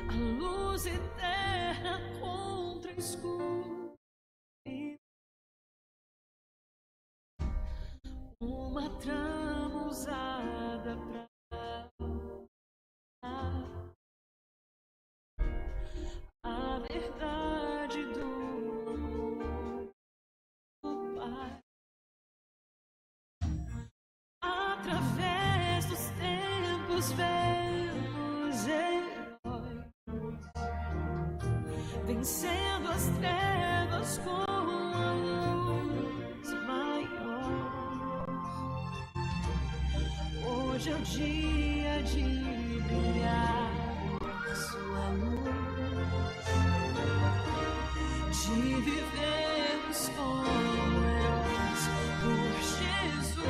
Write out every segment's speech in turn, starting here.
a luz eterna contra a escuridão. Uma trama usada pra a verdade do amor do Pai. Através dos tempos vemos heróis vencendo as trevas com a luz maior. Hoje é o dia de brilhar sua luz, de vivermos como heróis por Jesus.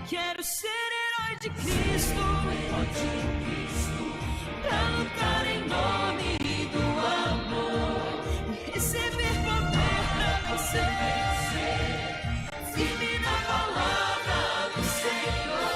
Quero ser herói de Cristo, pra lutar em nome do amor e receber poder pra vencer, firme na palavra do Senhor.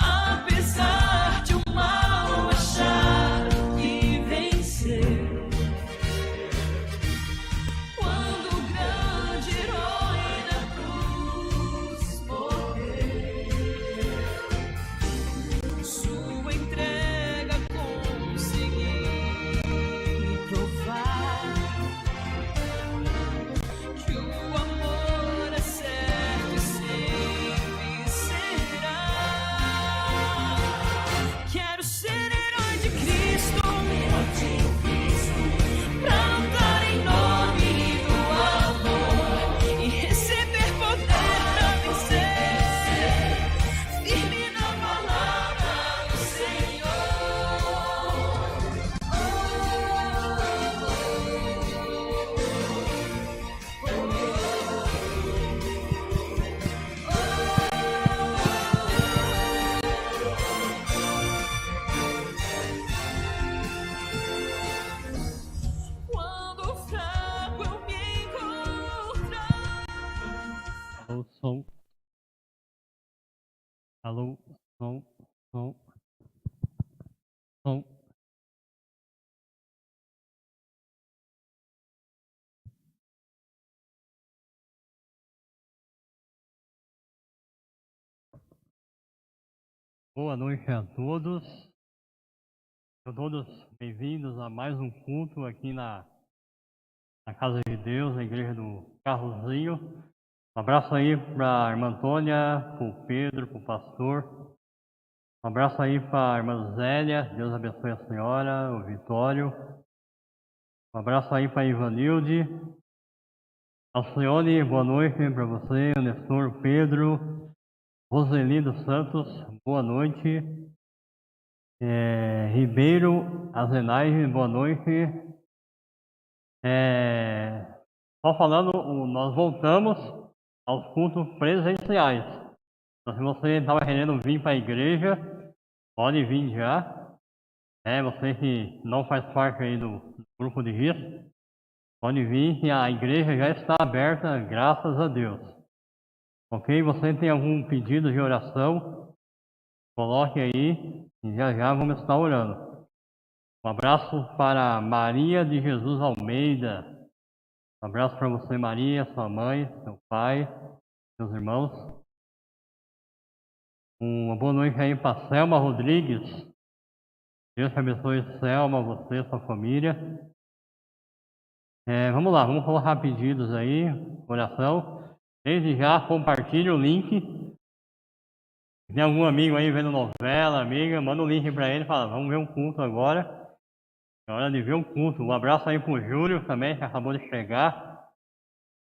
Apesar de o mal achar que vencer, quando o grande herói na cruz morrer, sua entrega conseguir provar que o amor é certo e sempre será. Quero ser herói de Cristo, pra lutar em nome do amor e receber poder pra vencer, firme na palavra do Senhor. Quando fraco eu me encontrar. Alô, som. Alô, som, som, som. Boa noite a todos. Sejam todos bem-vindos a mais um culto aqui na Casa de Deus, na Igreja do Carrozinho. Um abraço aí para a irmã Antônia, para o Pedro, para o pastor. Um abraço aí para a irmã Zélia, Deus abençoe a senhora, o Vitório. Um abraço aí para a Ivanilde. Alcione, boa noite para você, o Nestor, o Pedro, Roseli dos Santos, boa noite. Ribeiro Azenais, boa noite. Só falando, nós voltamos aos cultos presenciais. Então, se você estava querendo vir para a igreja, pode vir já. Você que não faz parte aí do grupo de risco, pode vir, que a igreja já está aberta, graças a Deus. Ok? Você tem algum pedido de oração? Coloque aí e já vamos estar orando. Um abraço para Maria de Jesus Almeida. Um abraço para você, Maria, sua mãe, seu pai, seus irmãos. Uma boa noite aí para Selma Rodrigues. Deus te abençoe, Selma, você, sua família. Vamos lá, vamos colocar pedidos aí, oração. Desde já, compartilhe o link. Tem algum amigo aí vendo novela, amiga, manda o link para ele e fala, vamos ver um culto agora. É hora de ver um culto. Um abraço aí pro Júlio também, que acabou de chegar.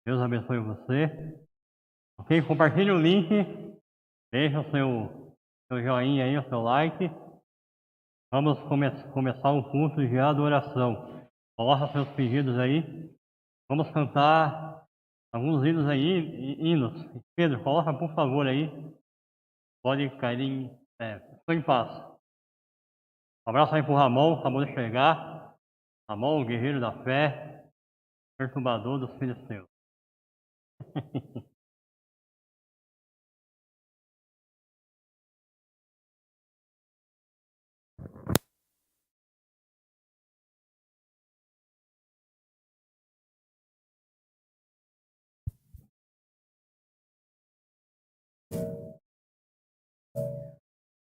Deus abençoe você. Ok? Compartilhe o link. Deixa o seu joinha aí, o seu like. Vamos começar o culto de adoração. Coloca seus pedidos aí. Vamos cantar alguns hinos aí, hinos. Pedro, coloca por favor aí. pode cair estou em paz. Um abraço aí pro Ramon, acabou de chegar. Ramon, o guerreiro da fé, perturbador dos filisteus.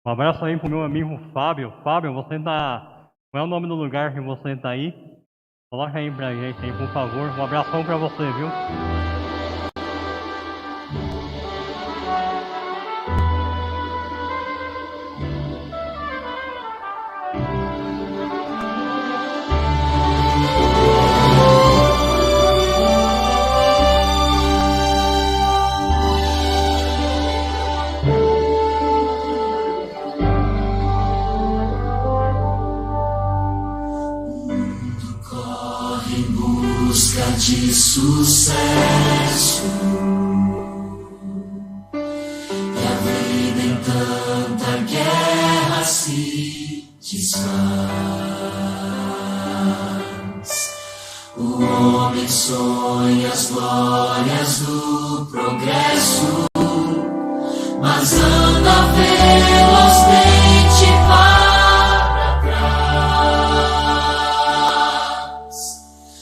Um abraço aí pro meu amigo Fábio. Fábio, você tá. Qual é o nome do lugar que você tá aí? Coloca aí pra gente aí, por favor. Um abração pra você, viu? De sucesso, e a vida em tanta guerra se desfaz. O homem sonha as glórias do progresso, mas anda velozmente para trás.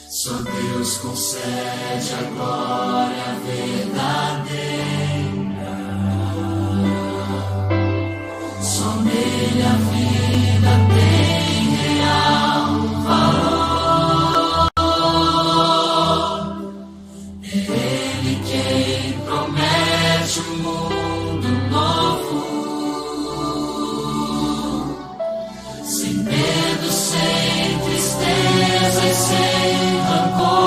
Só Deus concede a glória verdadeira. Só nele a vida tem real valor. É Ele quem promete um mundo novo, sem medo, sem tristeza e sem rancor.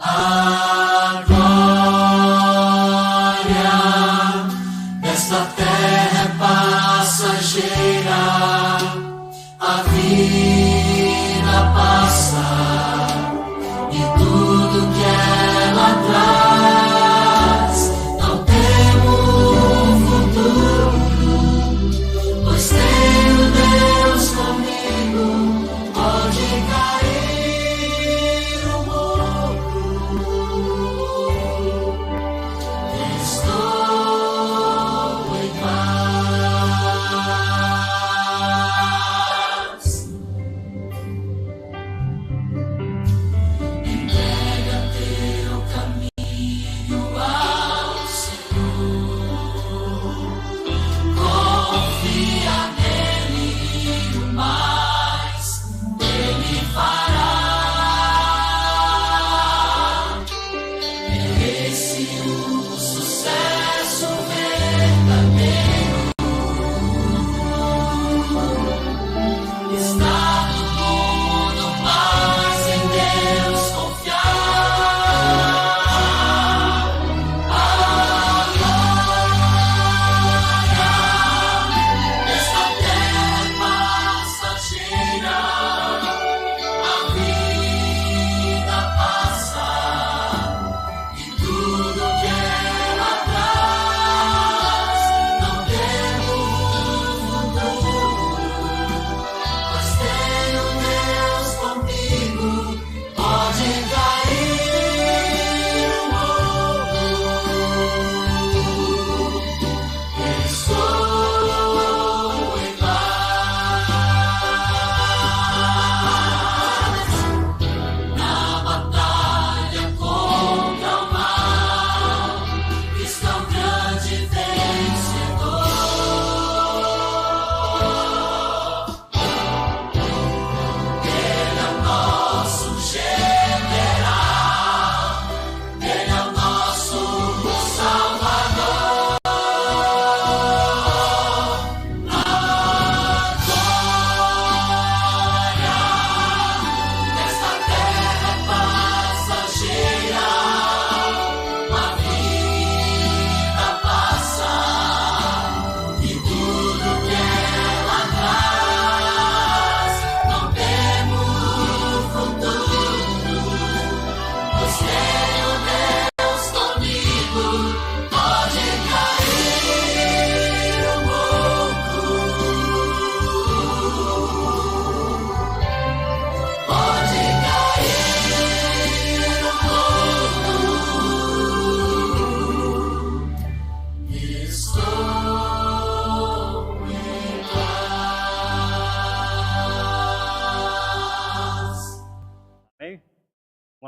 A glória desta terra é passageira, a vida passa e tudo que ela traz. Não temo futuro, pois tenho Deus comigo. Pode cair o mundo, estou em paz.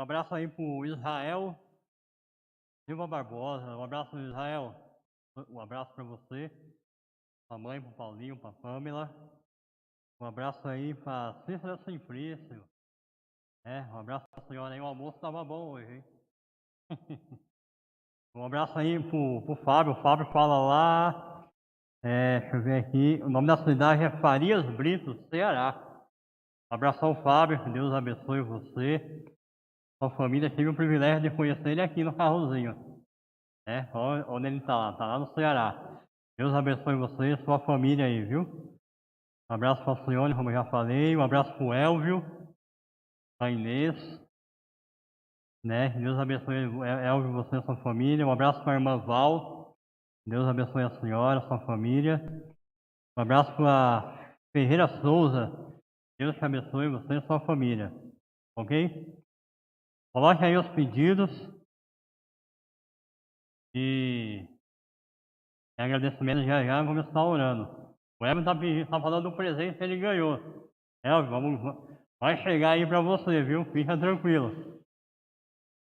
abraço aí pro Israel Silva Barbosa. Um abraço, Israel. Um abraço para você, pra mãe, pro Paulinho, pra Pamela. Um abraço aí pra Cícera Simplício. Um abraço pra senhora aí. O almoço tava bom hoje, hein? Um abraço aí pro Fábio. O Fábio fala lá. Deixa eu ver aqui. O nome da cidade é Farias Brito, Ceará. Um abraço ao Fábio. Que Deus abençoe você. Sua família. Tive o privilégio de conhecer ele aqui no Carrozinho. Onde ele tá lá? Tá lá no Ceará. Deus abençoe você e sua família aí, viu? Um abraço para a Cione, como eu já falei. Um abraço para o Elvio, para a Inês. Deus abençoe, Elvio, você e sua família. Um abraço para a irmã Val. Deus abençoe a senhora, a sua família. Um abraço para a Ferreira Souza. Deus te abençoe você e sua família. Ok? Coloque aí os pedidos. E agradecimento já vamos estar orando. O Elvio tá falando do presente que ele ganhou. Elvio, vai chegar aí para você, viu? Fica tranquilo.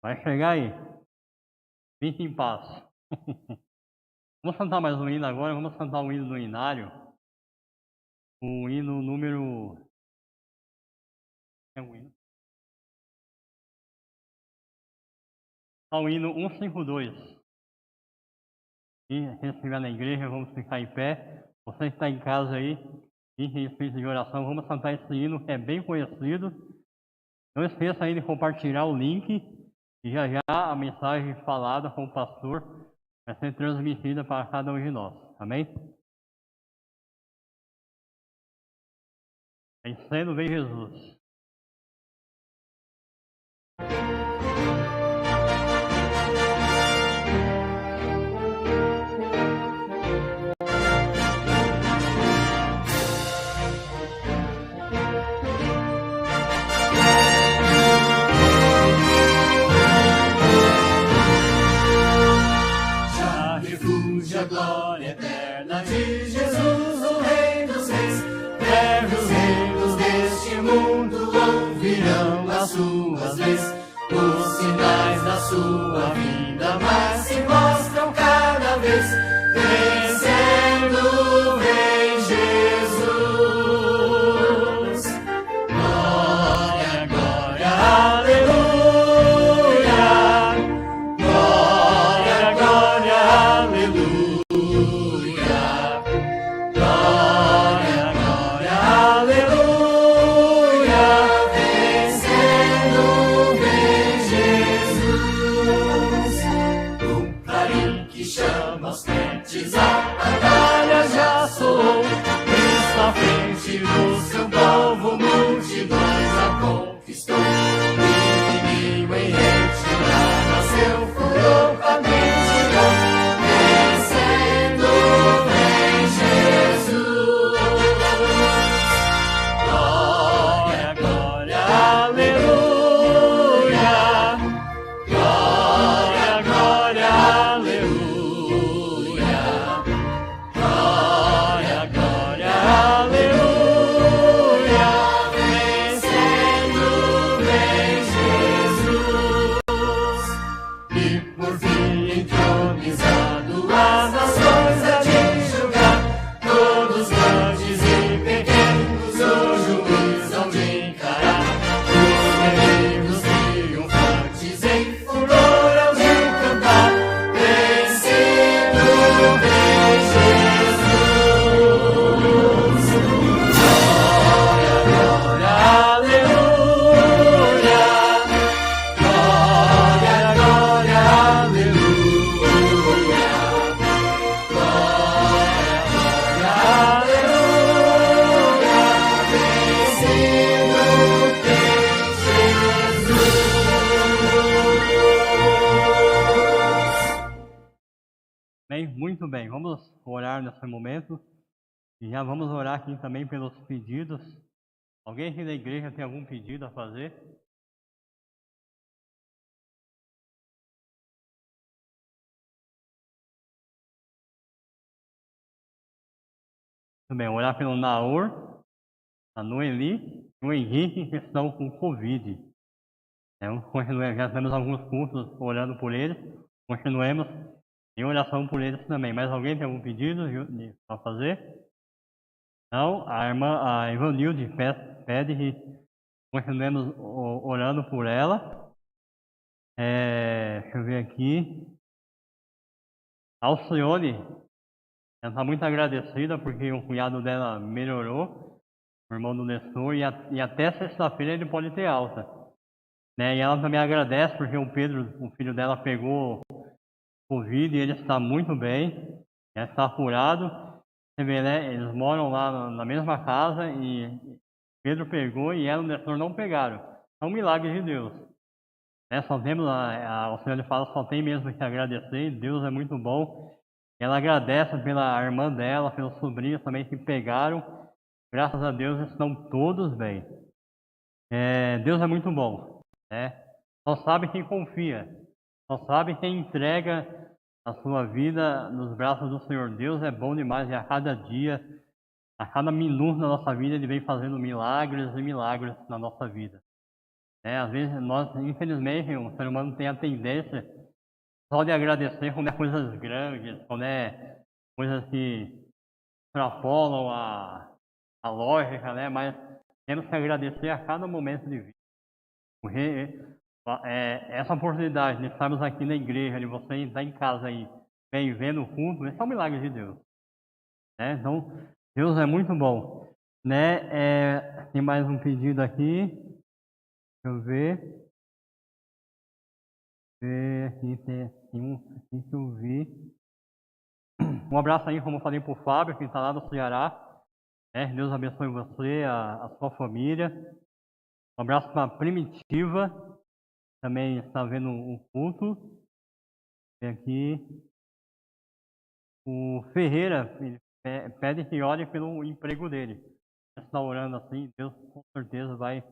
Vai chegar aí. Fique em paz. Vamos cantar mais um hino agora. Vamos cantar o hino do Inário. O hino número... É o hino? O hino 152. E quem estiver na igreja, vamos ficar em pé. Você que está em casa aí, fique em espírito de oração. Vamos cantar esse hino que é bem conhecido. Não esqueça aí de compartilhar o link. E já a mensagem falada com o pastor vai ser transmitida para cada um de nós. Amém? Vencendo vem Jesus. Já refúgio a glória eterna de Jesus, o Rei dos Reis. Breve os reinos deste mundo ouvirão as suas leis. Os sinais da sua vinda mais se mostram cada vez. Vencendo vem Jesus. Glória, glória, aleluia. Glória, glória, aleluia. Glória, glória, aleluia. Vencendo vem Jesus. Um clarim que chama os crentes, a batalha já soou. Cristo à frente do seu povo, multidões a conquistou. O inimigo em retirada, seu furor pra mentirão. Vencendo vem Jesus. Glória, glória, aleluia. Glória, glória, aleluia. Glória, glória, aleluia. Vencendo vem Jesus. E por fim entronizado as nações há de julgar. Todos grandes e pequenos o juiz hão de encarar. Os inimigos triunfantes em furor hão de cantar. Vencido vem Jesus. Glória, glória, aleluia. Glória, glória, aleluia. Glória, glória, aleluia. Vencido tem Jesus. Bem, muito bem. Vamos orar nesse momento. E já vamos orar aqui também pelos pedidos. Alguém aqui da igreja tem algum pedido a fazer? Muito bem, orar pelo Naor, a Noeli e o Henrique que estão com Covid. Então, continuemos, já temos alguns cultos orando por eles, continuemos em oração por eles também. Mais alguém tem algum pedido para fazer? Não, a irmã, a Ivanilde pede que continuemos orando por ela. Deixa eu ver aqui. A Alcione, ela está muito agradecida porque o cunhado dela melhorou, o irmão do Nestor, e até sexta-feira ele pode ter alta. Né? E ela também agradece porque o Pedro, o filho dela, pegou Covid e ele está muito bem, já está curado. Você vê, né? Eles moram lá na mesma casa e Pedro pegou e ela e o Nestor não pegaram. É um milagre de Deus. Né? Só temos, o Senhor fala, só tem mesmo que agradecer, Deus é muito bom. Ela agradece pela irmã dela, pelos sobrinhos também que pegaram. Graças a Deus estão todos bem. Deus é muito bom. Né? Só sabe quem confia. Só sabe quem entrega a sua vida nos braços do Senhor. Deus é bom demais e a cada dia, a cada minuto da nossa vida, Ele vem fazendo milagres e milagres na nossa vida. Às vezes nós, infelizmente, o ser humano tem a tendência só de agradecer quando é coisas grandes, quando é coisas que extrapolam a lógica, né? Mas temos que agradecer a cada momento de vida. Porque essa oportunidade de estarmos aqui na igreja, de você estar em casa aí, bem vendo o culto, esse é um milagre de Deus. Né? Então, Deus é muito bom. Né? Tem mais um pedido aqui. Deixa eu ver. Aqui tem um aqui que eu vi. Um abraço aí, como eu falei, para o Fábio, que está lá no Ceará. Deus abençoe você, a sua família. Um abraço para a Primitiva, também está vendo o culto. Tem aqui o Ferreira, ele pede que ore pelo emprego dele. Você está orando assim, Deus com certeza vai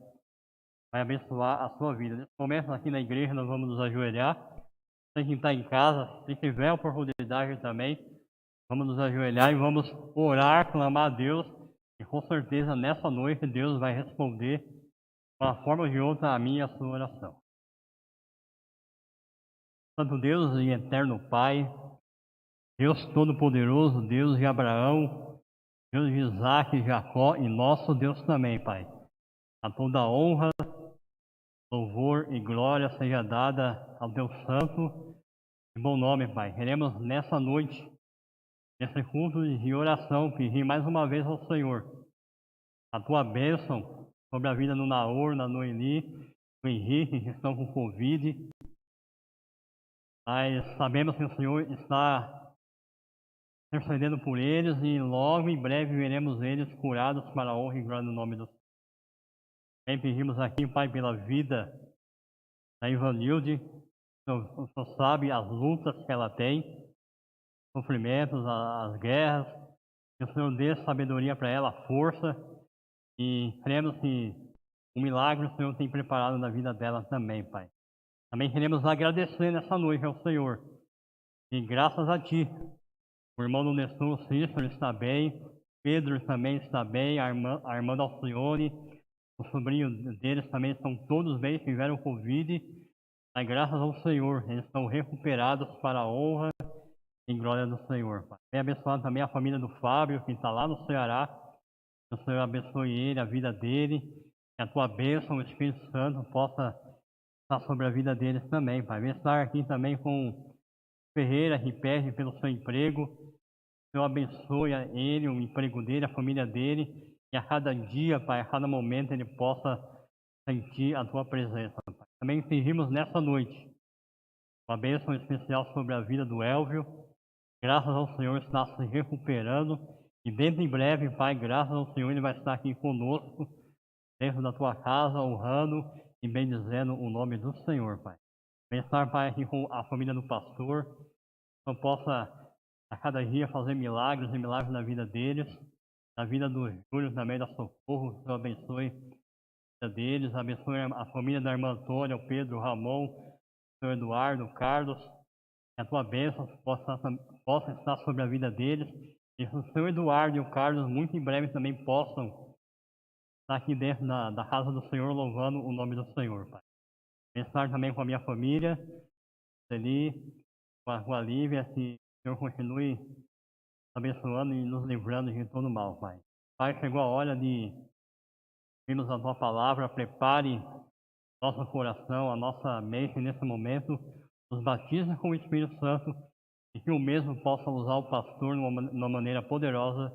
abençoar a sua vida. Nesse momento aqui na igreja nós vamos nos ajoelhar. Você que está em casa, se tiver oportunidade também, vamos nos ajoelhar e vamos orar, clamar a Deus. E com certeza nessa noite Deus vai responder de uma forma ou de outra a minha e a sua oração. Santo Deus e eterno Pai, Deus Todo-Poderoso, Deus de Abraão, Deus de Isaac e Jacó e nosso Deus também, Pai. A toda honra, louvor e glória seja dada ao teu santo e bom nome, Pai. Queremos nessa noite, nesse culto de oração, pedir mais uma vez ao Senhor a tua bênção sobre a vida do Naor, da Noeli, do Henrique, que estão com Covid. Mas sabemos que o Senhor está intercedendo por eles e logo em breve veremos eles curados para a honra e glória do nome do Senhor. Também pedimos aqui, Pai, pela vida da Ivanilde. O Senhor sabe as lutas que ela tem, sofrimentos, as guerras. Que o Senhor dê sabedoria para ela, força. E cremos que um milagre o Senhor tem preparado na vida dela também, Pai. Também queremos agradecer nessa noite ao Senhor. E graças a Ti, o irmão do Nestor, o Cícero, está bem. Pedro também está bem. A irmã da Alcione, os sobrinhos deles também estão todos bem, tiveram Covid. Mas graças ao Senhor, eles estão recuperados para a honra e glória do Senhor. Pai. Vem abençoar também a família do Fábio, que está lá no Ceará. Que o Senhor abençoe ele, a vida dele. Que a tua bênção, o Espírito Santo, possa estar sobre a vida deles também, Pai. Vem estar aqui também com Ferreira, que pede pelo seu emprego. O Senhor abençoe ele, o emprego dele, a família dele. E a cada dia, Pai, a cada momento ele possa sentir a tua presença, Pai. Também pedimos nessa noite uma bênção especial sobre a vida do Elvio. Graças ao Senhor está se recuperando. E dentro em breve, Pai, graças ao Senhor, ele vai estar aqui conosco, dentro da tua casa, honrando e bendizendo o nome do Senhor, Pai. Vem estar, Pai, aqui com a família do pastor, que eu possa a cada dia fazer milagres e milagres na vida deles, na vida do Júlio também, da Socorro. Que o Senhor abençoe a vida deles, abençoe a família da irmã Antônia, o Pedro, o Ramon, o Senhor Eduardo, o Carlos. Que a tua bênção possa estar sobre a vida deles. E que o Senhor Eduardo e o Carlos muito em breve também possam estar aqui dentro da casa do Senhor, louvando o nome do Senhor, Pai. Estar também com a minha família, ali, com a Lívia, que o Senhor continue abençoando e nos livrando de todo mal, Pai. Pai, chegou a hora de irmos a Tua palavra, prepare nosso coração, a nossa mente nesse momento, nos batize com o Espírito Santo e que o mesmo possa usar o pastor de uma maneira poderosa.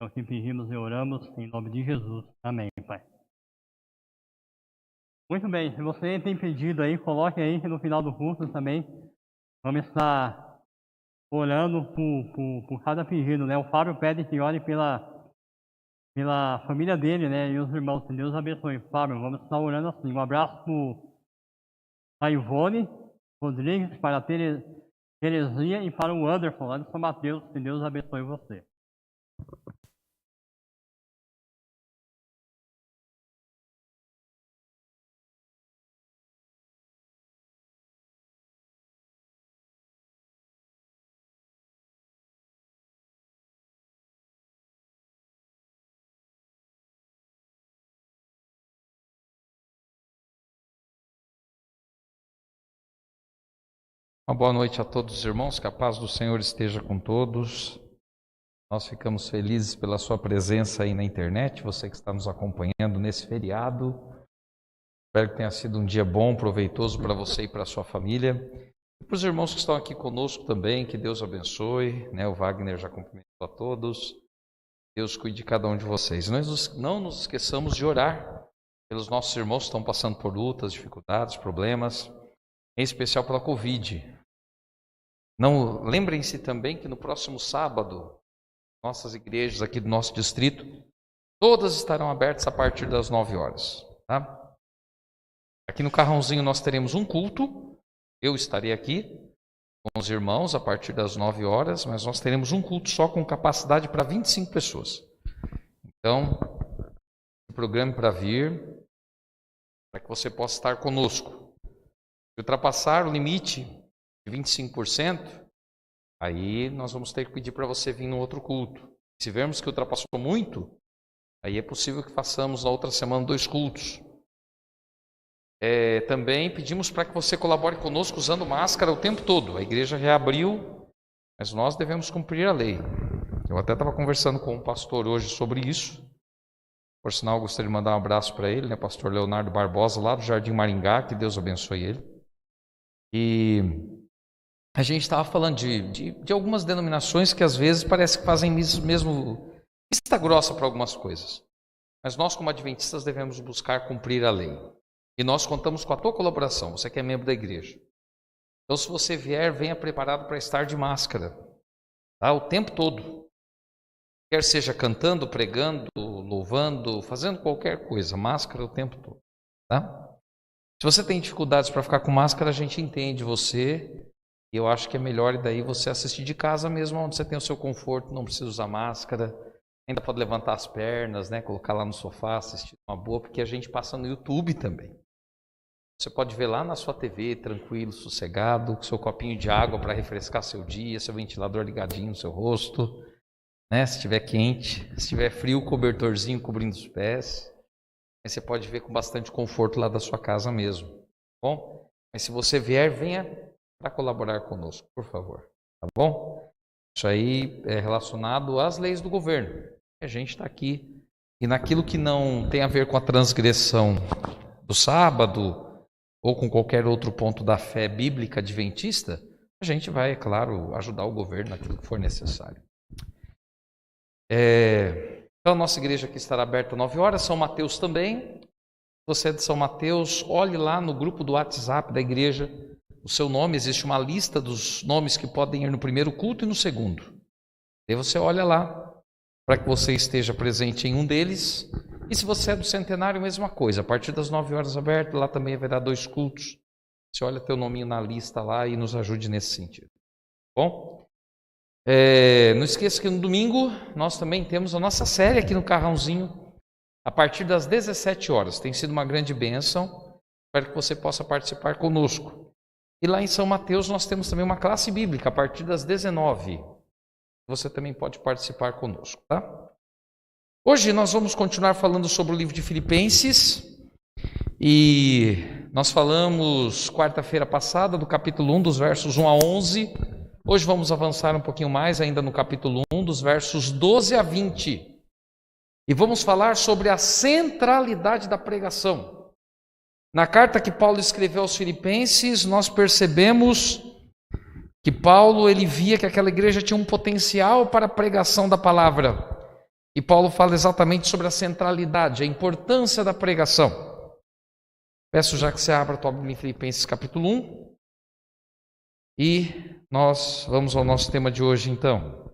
É o que pedimos e oramos em nome de Jesus. Amém, Pai. Muito bem, se você tem pedido aí, coloque aí que no final do curso também vamos estar orando por cada pedido, né? O Fábio pede que ore pela família dele, né? E os irmãos, que Deus abençoe. Fábio, vamos estar orando assim. Um abraço para a Ivone Rodrigues, para a Terezinha e para o Anderson, lá de São Mateus. Que Deus abençoe você. Uma boa noite a todos os irmãos, que a paz do Senhor esteja com todos. Nós ficamos felizes pela sua presença aí na internet, você que está nos acompanhando nesse feriado. Espero que tenha sido um dia bom, proveitoso para você e para a sua família. E para os irmãos que estão aqui conosco também, que Deus abençoe, né? O Wagner já cumprimentou a todos. Deus cuide de cada um de vocês. Nós não nos esqueçamos de orar pelos nossos irmãos que estão passando por lutas, dificuldades, problemas, em especial pela Covid. Não, lembrem-se também que no próximo sábado, nossas igrejas aqui do nosso distrito, todas estarão abertas a partir das 9 horas. Tá? Aqui no Carrãozinho nós teremos um culto, eu estarei aqui com os irmãos a partir das 9 horas, mas nós teremos um culto só com capacidade para 25 pessoas. Então, se programe para vir, para que você possa estar conosco. Se ultrapassar o limite de 25%, aí nós vamos ter que pedir para você vir no outro culto. Se vermos que ultrapassou muito, aí é possível que façamos na outra semana 2 cultos. Também pedimos para que você colabore conosco usando máscara o tempo todo. A igreja reabriu, mas nós devemos cumprir a lei. Eu até estava conversando com um pastor hoje sobre isso. Por sinal, gostaria de mandar um abraço para ele, né? Pastor Leonardo Barbosa, lá do Jardim Maringá, que Deus abençoe ele. E a gente estava falando de algumas denominações que às vezes parece que fazem mesmo vista grossa para algumas coisas. Mas nós, como adventistas, devemos buscar cumprir a lei. E nós contamos com a tua colaboração, você que é membro da igreja. Então, se você vier, venha preparado para estar de máscara, tá? O tempo todo. Quer seja cantando, pregando, louvando, fazendo qualquer coisa, máscara o tempo todo. Tá? Se você tem dificuldades para ficar com máscara, a gente entende você. E eu acho que é melhor daí você assistir de casa mesmo, onde você tem o seu conforto, não precisa usar máscara. Ainda pode levantar as pernas, né? Colocar lá no sofá, assistir uma boa, porque a gente passa no YouTube também. Você pode ver lá na sua TV, tranquilo, sossegado, com seu copinho de água para refrescar seu dia, seu ventilador ligadinho no seu rosto, né? Se estiver quente, se estiver frio, cobertorzinho cobrindo os pés. Aí você pode ver com bastante conforto lá da sua casa mesmo, tá bom? Mas se você vier, venha para colaborar conosco, por favor, tá bom? Isso aí é relacionado às leis do governo. A gente está aqui. E naquilo que não tem a ver com a transgressão do sábado ou com qualquer outro ponto da fé bíblica adventista, a gente vai, é claro, ajudar o governo naquilo que for necessário. Então, a nossa igreja aqui estará aberta às 9 horas, São Mateus também. Você é de São Mateus, olhe lá no grupo do WhatsApp da igreja, o seu nome, existe uma lista dos nomes que podem ir no primeiro culto e no segundo. Aí você olha lá, para que você esteja presente em um deles. E se você é do centenário, mesma coisa, a partir das 9 horas aberto, lá também haverá 2 cultos. Você olha teu nominho na lista lá e nos ajude nesse sentido. Bom? Não esqueça que no domingo nós também temos a nossa série aqui no Carrãozinho, a partir das 17 horas. Tem sido uma grande bênção. Espero que você possa participar conosco. E lá em São Mateus nós temos também uma classe bíblica a partir das 19. Você também pode participar conosco, tá? Hoje nós vamos continuar falando sobre o livro de Filipenses. E nós falamos quarta-feira passada do capítulo 1, dos versos 1 a 11. Hoje vamos avançar um pouquinho mais ainda no capítulo 1, dos versos 12 a 20. E vamos falar sobre a centralidade da pregação. Na carta que Paulo escreveu aos Filipenses, nós percebemos que Paulo ele via que aquela igreja tinha um potencial para a pregação da palavra. E Paulo fala exatamente sobre a centralidade, a importância da pregação. Peço já que você abra a tua Bíblia em Filipenses capítulo 1. E nós vamos ao nosso tema de hoje então.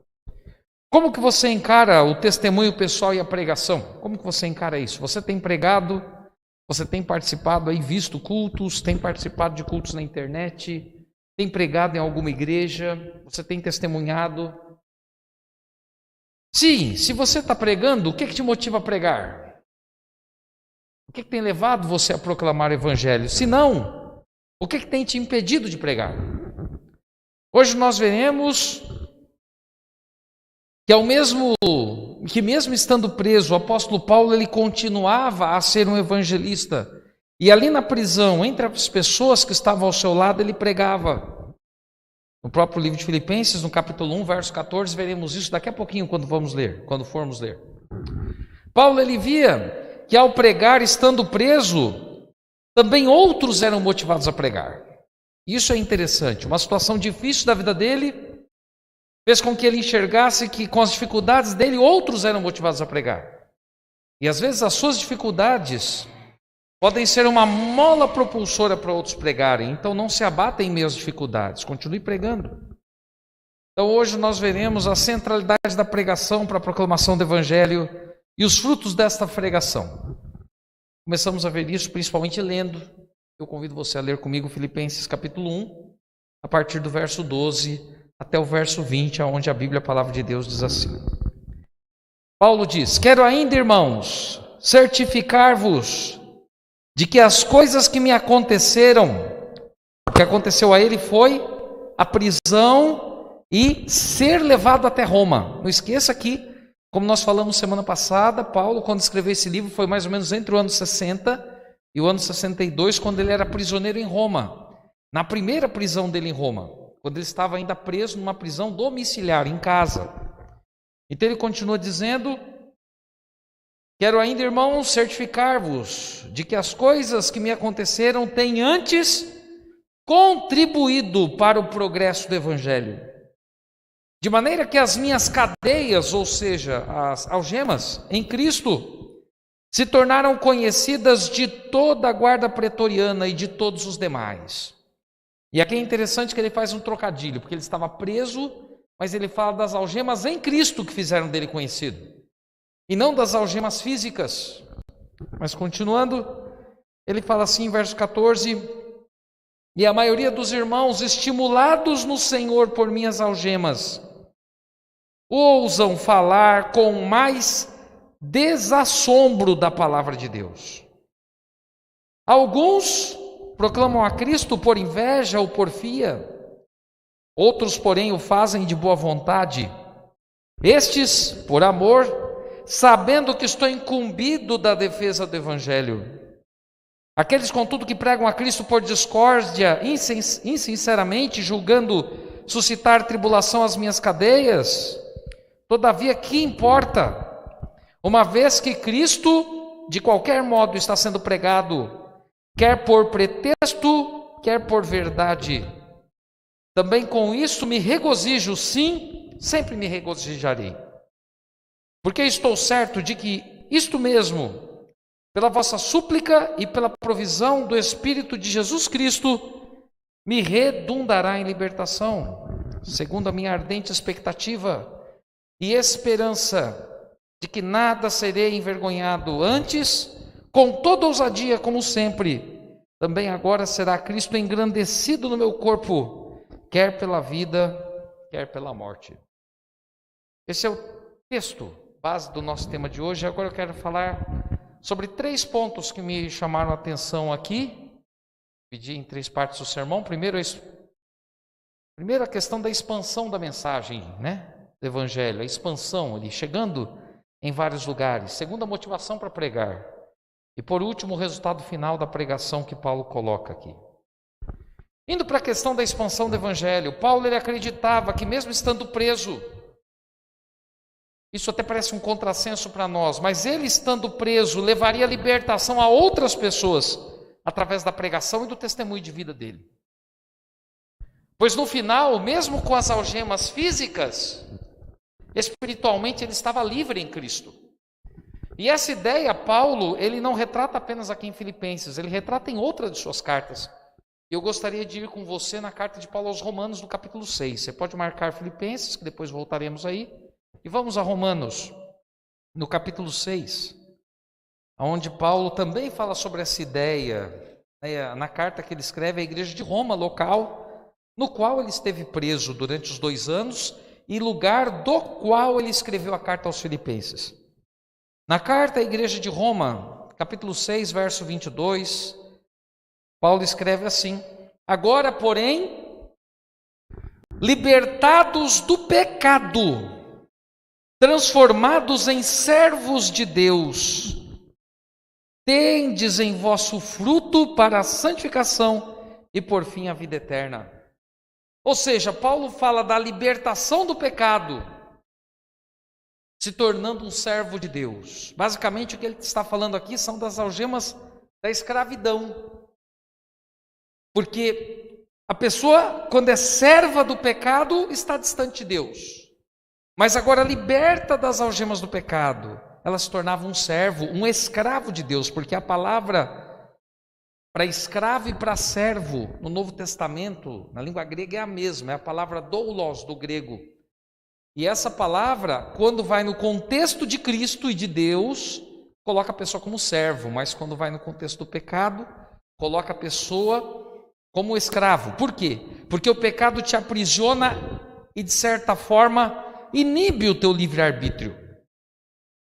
Como que você encara o testemunho pessoal e a pregação? Como que você encara isso? Você tem pregado, você tem participado aí, visto cultos, tem participado de cultos na internet, tem pregado em alguma igreja, você tem testemunhado? Sim, se você está pregando, o que te motiva a pregar? O que tem levado você a proclamar o evangelho? Se não, o que tem te impedido de pregar? Hoje nós veremos que mesmo estando preso, o apóstolo Paulo ele continuava a ser um evangelista. E ali na prisão, entre as pessoas que estavam ao seu lado, ele pregava. No próprio livro de Filipenses, no capítulo 1, verso 14, veremos isso daqui a pouquinho quando formos ler. Paulo ele via que ao pregar, estando preso, também outros eram motivados a pregar. Isso é interessante. Uma situação difícil da vida dele fez com que ele enxergasse que com as dificuldades dele, outros eram motivados a pregar. E às vezes as suas dificuldades podem ser uma mola propulsora para outros pregarem. Então não se abatem em meio às dificuldades, continue pregando. Então hoje nós veremos a centralidade da pregação para a proclamação do evangelho e os frutos desta pregação. Começamos a ver isso principalmente lendo. Eu convido você a ler comigo Filipenses capítulo 1, a partir do verso 12 até o verso 20, onde a Bíblia, a palavra de Deus, diz assim. Paulo diz: quero ainda, irmãos, certificar-vos de que as coisas que me aconteceram, o que aconteceu a ele foi a prisão e ser levado até Roma. Não esqueça que, como nós falamos semana passada, Paulo, quando escreveu esse livro, foi mais ou menos entre o ano 60 e o ano 62, quando ele era prisioneiro em Roma. Na primeira prisão dele em Roma, quando ele estava ainda preso numa prisão domiciliar, em casa. Então ele continua dizendo: quero ainda, irmãos, certificar-vos de que as coisas que me aconteceram têm antes contribuído para o progresso do evangelho. De maneira que as minhas cadeias, ou seja, as algemas em Cristo, se tornaram conhecidas de toda a guarda pretoriana e de todos os demais. E aqui é interessante que ele faz um trocadilho, porque ele estava preso, mas ele fala das algemas em Cristo que fizeram dele conhecido, e não das algemas físicas. Mas continuando, ele fala assim em verso 14: e a maioria dos irmãos, estimulados no Senhor por minhas algemas, ousam falar com mais desassombro da palavra de Deus. Alguns proclamam a Cristo por inveja ou porfia, outros, porém, o fazem de boa vontade. Estes, por amor, sabendo que estou incumbido da defesa do evangelho. Aqueles, contudo, que pregam a Cristo por discórdia, insinceramente, julgando suscitar tribulação às minhas cadeias. Todavia, que importa? Uma vez que Cristo, de qualquer modo, está sendo pregado, quer por pretexto, quer por verdade. Também com isso me regozijo, sim, sempre me regozijarei. Porque estou certo de que isto mesmo, pela vossa súplica e pela provisão do Espírito de Jesus Cristo, me redundará em libertação, segundo a minha ardente expectativa e esperança de que nada serei envergonhado. Antes, com toda ousadia, como sempre, também agora será Cristo engrandecido no meu corpo, quer pela vida, quer pela morte. Esse é o texto base do nosso tema de hoje. Agora eu quero falar sobre 3 pontos que me chamaram a atenção aqui. Dividi em 3 partes o sermão. Primeiro, a questão da expansão da mensagem, do Evangelho, a expansão, ele chegando em vários lugares. Segundo, a motivação para pregar. E por último, o resultado final da pregação que Paulo coloca aqui. Indo para a questão da expansão do evangelho, Paulo ele acreditava que mesmo estando preso, isso até parece um contrassenso para nós, mas ele estando preso levaria libertação a outras pessoas através da pregação e do testemunho de vida dele. Pois no final, mesmo com as algemas físicas, espiritualmente ele estava livre em Cristo. E essa ideia, Paulo, ele não retrata apenas aqui em Filipenses, ele retrata em outra de suas cartas. Eu gostaria de ir com você na carta de Paulo aos Romanos, no capítulo 6. Você pode marcar Filipenses, que depois voltaremos aí. E vamos a Romanos, no capítulo 6, onde Paulo também fala sobre essa ideia, na carta que ele escreve à igreja de Roma, local, no qual ele esteve preso durante os 2 anos, e lugar do qual ele escreveu a carta aos Filipenses. Na carta à igreja de Roma, capítulo 6, verso 22, Paulo escreve assim: agora, porém, libertados do pecado, transformados em servos de Deus, tendes em vosso fruto para a santificação e por fim a vida eterna. Ou seja, Paulo fala da libertação do pecado, se tornando um servo de Deus. Basicamente o que ele está falando aqui são das algemas da escravidão. Porque a pessoa, quando é serva do pecado, está distante de Deus. Mas agora, liberta das algemas do pecado, ela se tornava um servo, um escravo de Deus, porque a palavra para escravo e para servo no Novo Testamento, na língua grega, é a mesma, é a palavra doulos do grego. E essa palavra, quando vai no contexto de Cristo e de Deus, coloca a pessoa como servo, mas quando vai no contexto do pecado, coloca a pessoa como escravo. Por quê? Porque o pecado te aprisiona e, de certa forma, inibe o teu livre-arbítrio.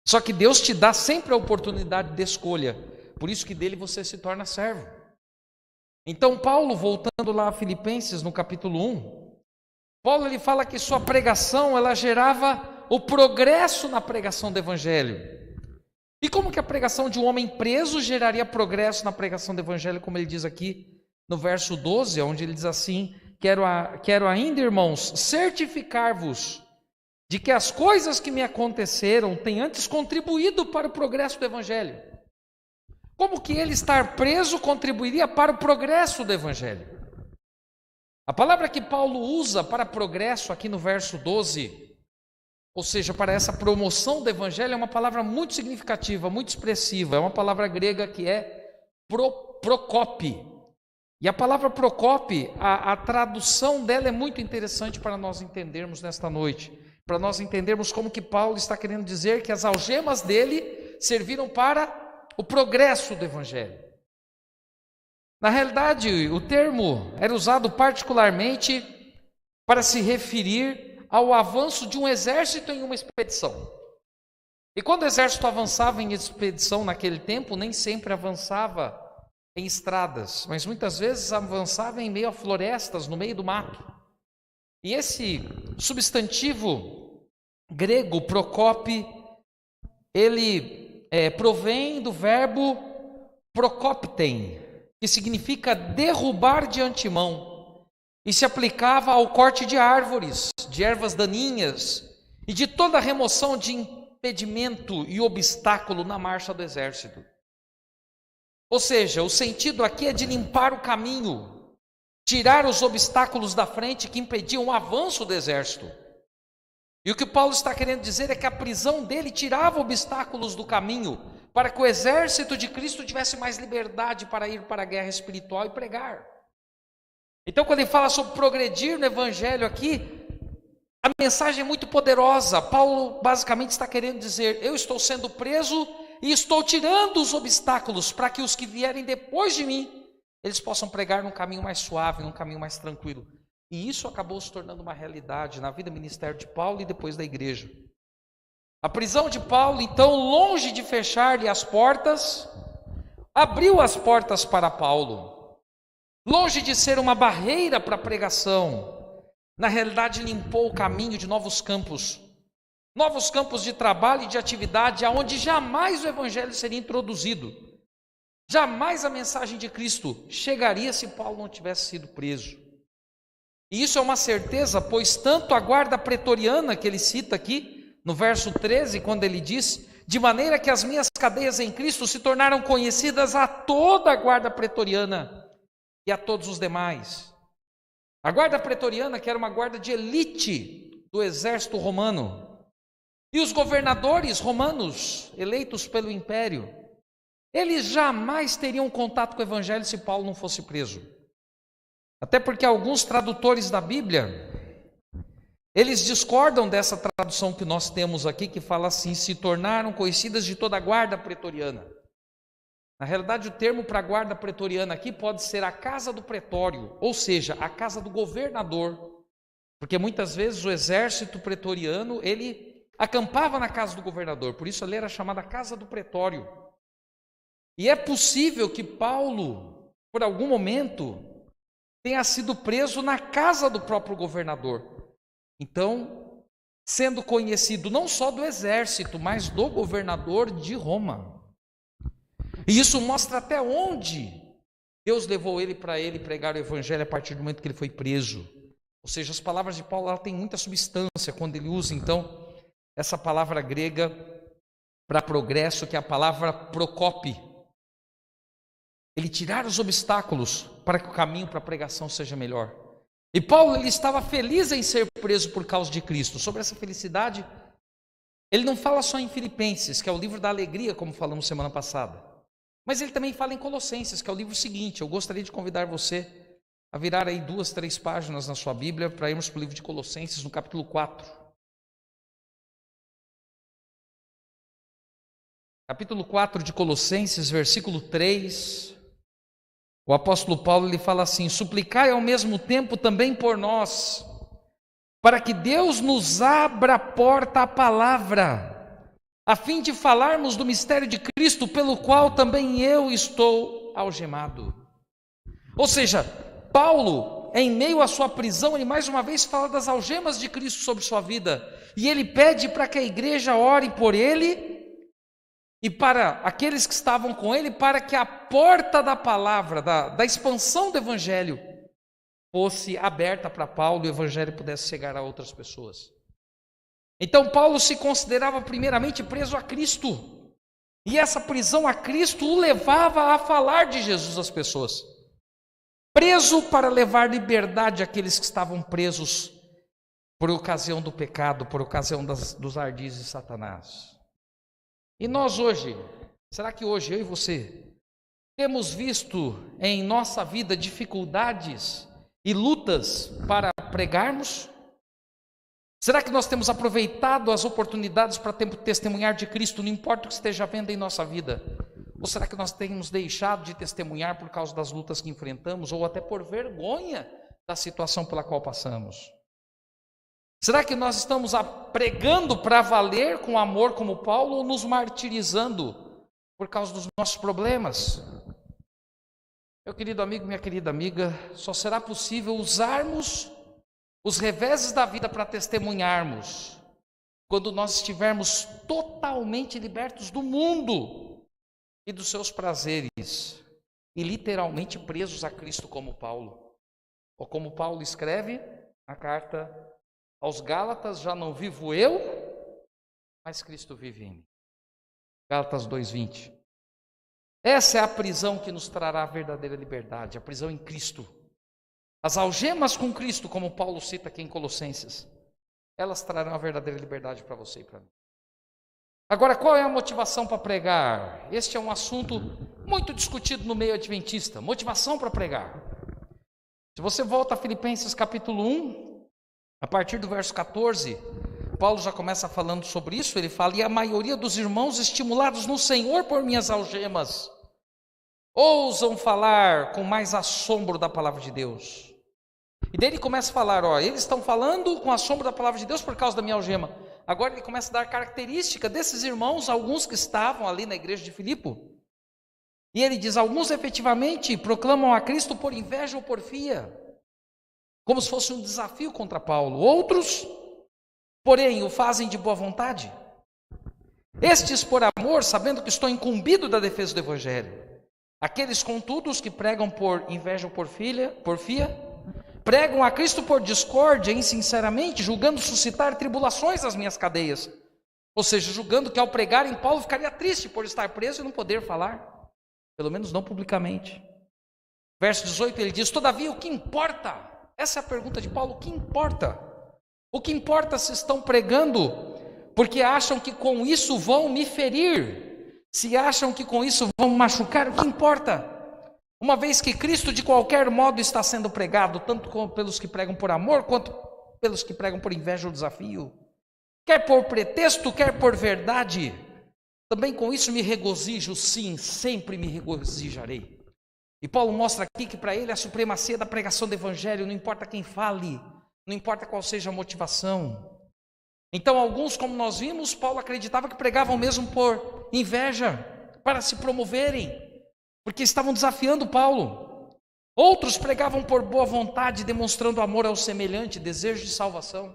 Só que Deus te dá sempre a oportunidade de escolha. Por isso que dele você se torna servo. Então Paulo, voltando lá a Filipenses, no capítulo 1, Paulo ele fala que sua pregação ela gerava o progresso na pregação do evangelho. E como que a pregação de um homem preso geraria progresso na pregação do evangelho, como ele diz aqui no verso 12, onde ele diz assim: quero ainda, irmãos, certificar-vos de que as coisas que me aconteceram têm antes contribuído para o progresso do evangelho. Como que ele estar preso contribuiria para o progresso do evangelho? A palavra que Paulo usa para progresso aqui no verso 12, ou seja, para essa promoção do evangelho, é uma palavra muito significativa, muito expressiva. É uma palavra grega que é procope. E a palavra procope, a tradução dela é muito interessante para nós entendermos nesta noite. Para nós entendermos como que Paulo está querendo dizer que as algemas dele serviram para o progresso do evangelho. Na realidade, o termo era usado particularmente para se referir ao avanço de um exército em uma expedição. E quando o exército avançava em expedição naquele tempo, nem sempre avançava em estradas, mas muitas vezes avançava em meio a florestas, no meio do mato. E esse substantivo grego, procope, ele provém do verbo procopten, que significa derrubar de antemão, e se aplicava ao corte de árvores, de ervas daninhas e de toda a remoção de impedimento e obstáculo na marcha do exército. Ou seja, o sentido aqui é de limpar o caminho, tirar os obstáculos da frente que impediam o avanço do exército. E o que Paulo está querendo dizer é que a prisão dele tirava obstáculos do caminho, para que o exército de Cristo tivesse mais liberdade para ir para a guerra espiritual e pregar. Então, quando ele fala sobre progredir no evangelho aqui, a mensagem é muito poderosa. Paulo basicamente está querendo dizer: eu estou sendo preso e estou tirando os obstáculos para que os que vierem depois de mim, eles possam pregar num caminho mais suave, num caminho mais tranquilo. E isso acabou se tornando uma realidade na vida e ministério de Paulo e depois da igreja. A prisão de Paulo, então, longe de fechar-lhe as portas, abriu as portas para Paulo. Longe de ser uma barreira para a pregação, na realidade limpou o caminho de novos campos de trabalho e de atividade, aonde jamais o evangelho seria introduzido, Jamais a mensagem de Cristo chegaria se Paulo não tivesse sido preso. E isso é uma certeza, pois tanto a guarda pretoriana que ele cita aqui, no verso 13, quando ele diz: de maneira que as minhas cadeias em Cristo se tornaram conhecidas a toda a guarda pretoriana e a todos os demais. A guarda pretoriana, que era uma guarda de elite do exército romano, e os governadores romanos eleitos pelo império, eles jamais teriam contato com o evangelho se Paulo não fosse preso. Até porque alguns tradutores da Bíblia, eles discordam dessa tradução que nós temos aqui, que fala assim: se tornaram conhecidas de toda a guarda pretoriana. Na realidade, o termo para guarda pretoriana aqui pode ser a casa do pretório, ou seja, a casa do governador, porque muitas vezes o exército pretoriano, ele acampava na casa do governador, por isso ali era chamada casa do pretório. E é possível que Paulo, por algum momento, tenha sido preso na casa do próprio governador. Então, sendo conhecido não só do exército, mas do governador de Roma. E isso mostra até onde Deus levou ele para ele pregar o evangelho a partir do momento que ele foi preso. Ou seja, as palavras de Paulo têm muita substância quando ele usa, então, essa palavra grega para progresso, que é a palavra procope. Ele tirar os obstáculos para que o caminho para a pregação seja melhor. E Paulo, ele estava feliz em ser preso por causa de Cristo. Sobre essa felicidade, ele não fala só em Filipenses, que é o livro da alegria, como falamos semana passada. Mas ele também fala em Colossenses, que é o livro seguinte. Eu gostaria de convidar você a virar aí 2, 3 páginas na sua Bíblia para irmos para o livro de Colossenses, no capítulo 4. Capítulo 4 de Colossenses, versículo 3. O apóstolo Paulo, ele fala assim: suplicai ao mesmo tempo também por nós, para que Deus nos abra a porta à palavra, a fim de falarmos do mistério de Cristo, pelo qual também eu estou algemado. Ou seja, Paulo, em meio à sua prisão, ele mais uma vez fala das algemas de Cristo sobre sua vida, e ele pede para que a igreja ore por ele, e para aqueles que estavam com ele, para que a porta da palavra, da expansão do evangelho, fosse aberta para Paulo e o evangelho pudesse chegar a outras pessoas. Então Paulo se considerava primeiramente preso a Cristo, e essa prisão a Cristo o levava a falar de Jesus às pessoas. Preso para levar liberdade àqueles que estavam presos por ocasião do pecado, por ocasião dos ardis de Satanás. E nós hoje, será que hoje eu e você temos visto em nossa vida dificuldades e lutas para pregarmos? Será que nós temos aproveitado as oportunidades para testemunhar de Cristo, não importa o que esteja havendo em nossa vida? Ou será que nós temos deixado de testemunhar por causa das lutas que enfrentamos, ou até por vergonha da situação pela qual passamos? Será que nós estamos pregando para valer com amor como Paulo, ou nos martirizando por causa dos nossos problemas? Meu querido amigo, minha querida amiga, só será possível usarmos os reveses da vida para testemunharmos quando nós estivermos totalmente libertos do mundo e dos seus prazeres e literalmente presos a Cristo como Paulo. Ou como Paulo escreve na carta aos Gálatas: já não vivo eu, mas Cristo vive em mim. Gálatas 2:20. Essa é a prisão que nos trará a verdadeira liberdade, a prisão em Cristo. As algemas com Cristo, como Paulo cita aqui em Colossenses, elas trarão a verdadeira liberdade para você e para mim. Agora, qual é a motivação para pregar? Este é um assunto muito discutido no meio adventista, motivação para pregar. Se você volta a Filipenses capítulo 1, a partir do verso 14, Paulo já começa falando sobre isso. Ele fala: e a maioria dos irmãos, estimulados no Senhor por minhas algemas, ousam falar com mais assombro da palavra de Deus. E daí ele começa a falar: eles estão falando com assombro da palavra de Deus por causa da minha algema. Agora ele começa a dar característica desses irmãos, alguns que estavam ali na igreja de Filipo. E ele diz: alguns efetivamente proclamam a Cristo por inveja ou porfia, como se fosse um desafio contra Paulo. Outros, porém, o fazem de boa vontade. Estes por amor, sabendo que estou incumbido da defesa do evangelho. Aqueles, contudo, os que pregam por inveja ou porfia, pregam a Cristo por discórdia, insinceramente, julgando suscitar tribulações às minhas cadeias. Ou seja, julgando que ao pregarem, Paulo ficaria triste por estar preso e não poder falar, pelo menos não publicamente. Verso 18, ele diz: todavia, o que importa? Essa é a pergunta de Paulo: o que importa? O que importa se estão pregando porque acham que com isso vão me ferir? Se acham que com isso vão machucar, o que importa? Uma vez que Cristo de qualquer modo está sendo pregado, tanto pelos que pregam por amor, quanto pelos que pregam por inveja ou desafio. Quer por pretexto, quer por verdade. Também com isso me regozijo, sim, sempre me regozijarei. E Paulo mostra aqui que para ele a supremacia da pregação do evangelho, não importa quem fale, não importa qual seja a motivação. Então alguns, como nós vimos, Paulo acreditava que pregavam mesmo por inveja, para se promoverem, porque estavam desafiando Paulo. Outros pregavam por boa vontade, demonstrando amor ao semelhante, desejo de salvação.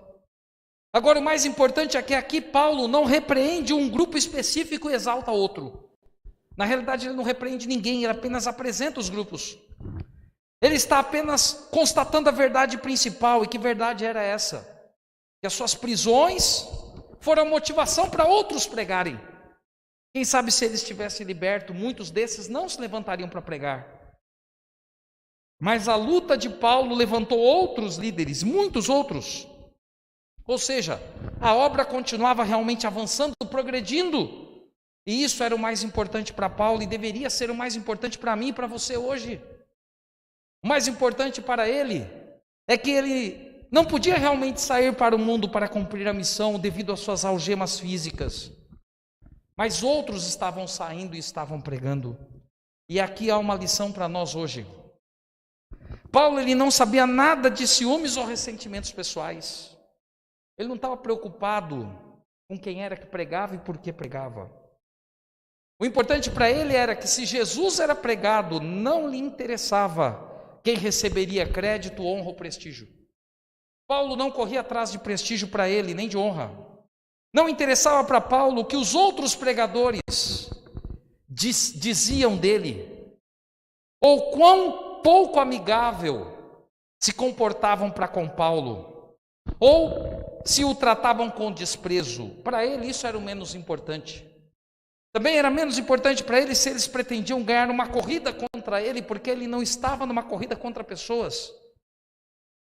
Agora, o mais importante é que aqui Paulo não repreende um grupo específico e exalta outro. Na realidade, ele não repreende ninguém, ele apenas apresenta os grupos. Ele está apenas constatando a verdade principal. E que verdade era essa? Que as suas prisões foram a motivação para outros pregarem. Quem sabe se eles tivessem liberto, muitos desses não se levantariam para pregar. Mas a luta de Paulo levantou outros líderes, muitos outros. Ou seja, a obra continuava realmente avançando, progredindo. E isso era o mais importante para Paulo e deveria ser o mais importante para mim e para você hoje. O mais importante para ele é que ele não podia realmente sair para o mundo para cumprir a missão devido às suas algemas físicas. Mas outros estavam saindo e estavam pregando. E aqui há uma lição para nós hoje. Paulo, ele não sabia nada de ciúmes ou ressentimentos pessoais. Ele não estava preocupado com quem era que pregava e por que pregava. O importante para ele era que se Jesus era pregado, não lhe interessava quem receberia crédito, honra ou prestígio. Paulo não corria atrás de prestígio para ele, nem de honra. Não interessava para Paulo o que os outros pregadores diziam dele, ou quão pouco amigável se comportavam para com Paulo, ou se o tratavam com desprezo. Para ele isso era o menos importante. Também era menos importante para ele se eles pretendiam ganhar uma corrida contra ele, porque ele não estava numa corrida contra pessoas,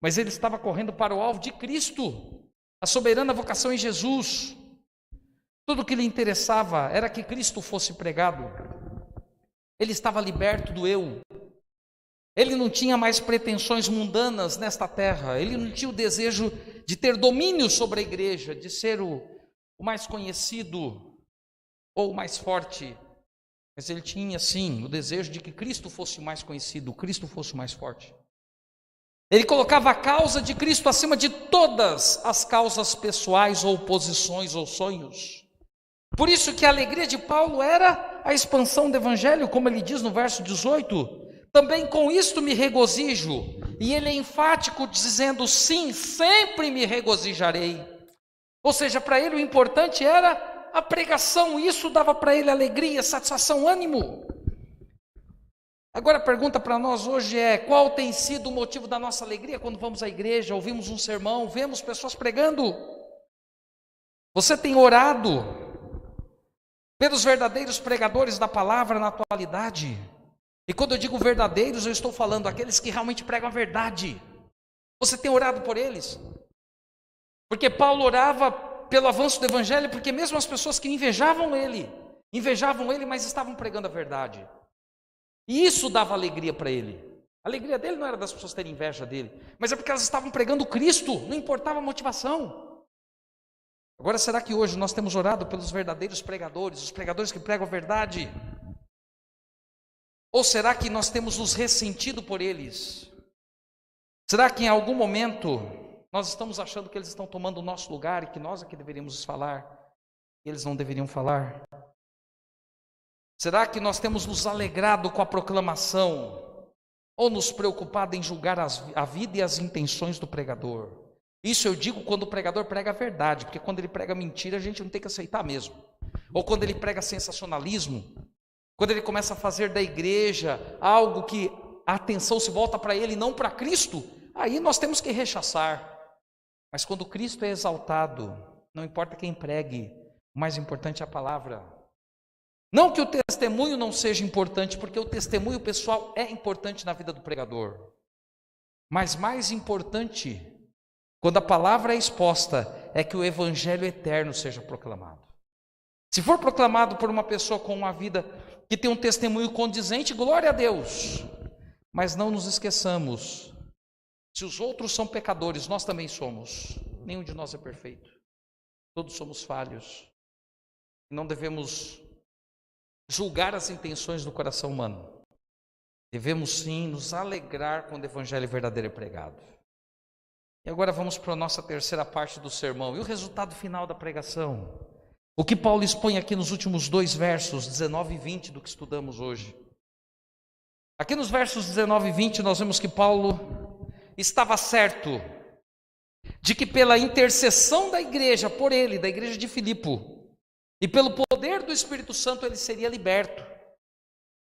mas ele estava correndo para o alvo de Cristo, a soberana vocação em Jesus. Tudo o que lhe interessava era que Cristo fosse pregado. Ele estava liberto do eu. Ele não tinha mais pretensões mundanas nesta terra. Ele não tinha o desejo de ter domínio sobre a igreja, de ser o mais conhecido ou o mais forte. Mas ele tinha, sim, o desejo de que Cristo fosse o mais conhecido, Cristo fosse o mais forte. Ele colocava a causa de Cristo acima de todas as causas pessoais ou posições ou sonhos. Por isso que a alegria de Paulo era a expansão do evangelho, como ele diz no verso 18. Também com isto me regozijo. E ele é enfático dizendo: sim, sempre me regozijarei. Ou seja, para ele o importante era a pregação, isso dava para ele alegria, satisfação, ânimo. Agora a pergunta para nós hoje é: qual tem sido o motivo da nossa alegria quando vamos à igreja, ouvimos um sermão, vemos pessoas pregando? Você tem orado pelos verdadeiros pregadores da palavra na atualidade? E quando eu digo verdadeiros, eu estou falando aqueles que realmente pregam a verdade. Você tem orado por eles? Porque Paulo orava pelo avanço do evangelho, porque mesmo as pessoas que invejavam ele, mas estavam pregando a verdade. E isso dava alegria para ele. A alegria dele não era das pessoas terem inveja dele, mas é porque elas estavam pregando Cristo, não importava a motivação. Agora, será que hoje nós temos orado pelos verdadeiros pregadores, os pregadores que pregam a verdade? Ou será que nós temos nos ressentido por eles? Será que em algum momento nós estamos achando que eles estão tomando o nosso lugar e que nós é que deveríamos falar e eles não deveriam falar? Será que nós temos nos alegrado com a proclamação ou nos preocupado em julgar a vida e as intenções do pregador? Isso eu digo quando o pregador prega a verdade, porque quando ele prega mentira a gente não tem que aceitar mesmo. Ou quando ele prega sensacionalismo, quando ele começa a fazer da igreja algo que a atenção se volta para ele e não para Cristo, aí nós temos que rechaçar. Mas quando Cristo é exaltado, não importa quem pregue, o mais importante é a palavra. Não que o testemunho não seja importante, porque o testemunho pessoal é importante na vida do pregador. Mas mais importante, quando a palavra é exposta, é que o evangelho eterno seja proclamado. Se for proclamado por uma pessoa com uma vida que tem um testemunho condizente, glória a Deus. Mas não nos esqueçamos, se os outros são pecadores, nós também somos. Nenhum de nós é perfeito. Todos somos falhos. Não devemos julgar as intenções do coração humano. Devemos sim nos alegrar quando o evangelho verdadeiro é pregado. E agora vamos para a nossa terceira parte do sermão. E o resultado final da pregação? O que Paulo expõe aqui nos últimos 2 versos, 19 e 20 do que estudamos hoje. Aqui nos versos 19 e 20 nós vemos que Paulo estava certo de que pela intercessão da igreja, por ele, da igreja de Filipe, e pelo poder do Espírito Santo ele seria liberto.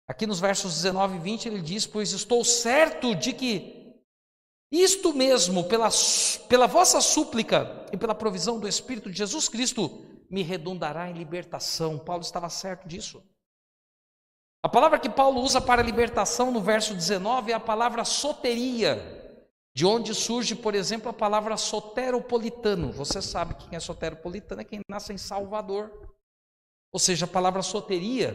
Aqui nos versos 19 e 20 ele diz: pois estou certo de que isto mesmo, pela vossa súplica e pela provisão do Espírito de Jesus Cristo, me redundará em libertação. Paulo estava certo disso. A palavra que Paulo usa para libertação no verso 19 é a palavra soteria, de onde surge, por exemplo, a palavra soteropolitano. Você sabe quem é soteropolitano? É quem nasce em Salvador. Ou seja, a palavra soteria,